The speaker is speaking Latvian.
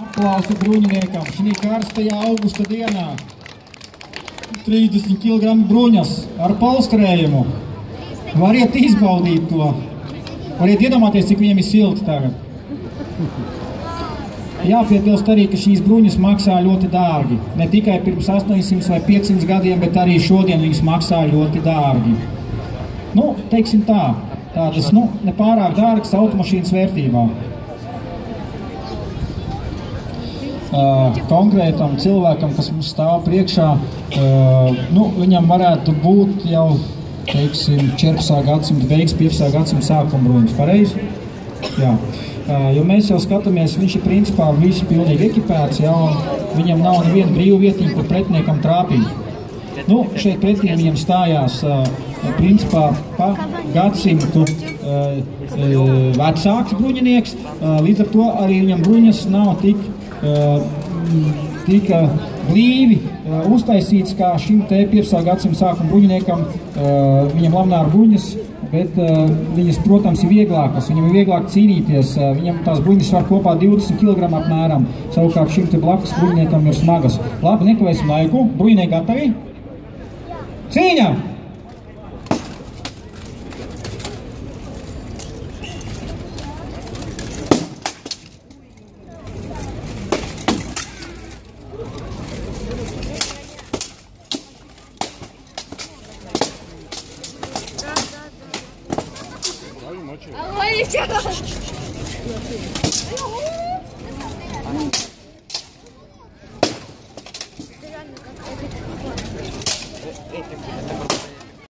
Aplausu bruņiniekam šī karstajā augusta dienā. 30 kg bruņas ar polstrējumu. Variet izbaudīt to. Variet iedomāties, cik viņiem ir silti tagad. Jāpiebilst arī, ka šīs bruņas maksā ļoti dārgi. Ne tikai pirms 800 vai 500 gadiem, bet arī šodien viņas maksā ļoti dārgi. Nu, teiksim tā, tādas, nepārāk dārgas automašīnas vērtībā. Konkrētam cilvēkam, kas mums stāv priekšā, viņam varētu būt jau, teiksim, 14. gadsimta beigas, 15. gadsimta sākuma bruņas. Pareizi? Jā. Jo mēs jau skatāmies, viņš ir principā visu pilnīgi ekipēts, ja, un viņam nav neviena brīva vietiņa, kur pretiniekam trāpīt. Šeit pretī viņam stājās, principā, pa gadsimtu vecāks bruņinieks, līdz ar to arī viņam bruņas nav tik blīvi uztaisīts kā šim te 15. gadsimta sākuma bruņiniekam. Viņam lamnāra bruņas, bet viņas, protams, ir vieglākas. Viņam ir vieglāk cīnīties. Viņam tās bruņas var kopā 20 kg apmēram. Savukārt šim te blakus bruņiniekam ir smagas. Labi, nekavēsim laiku. Bruņinieki gatavi? Cīņa! А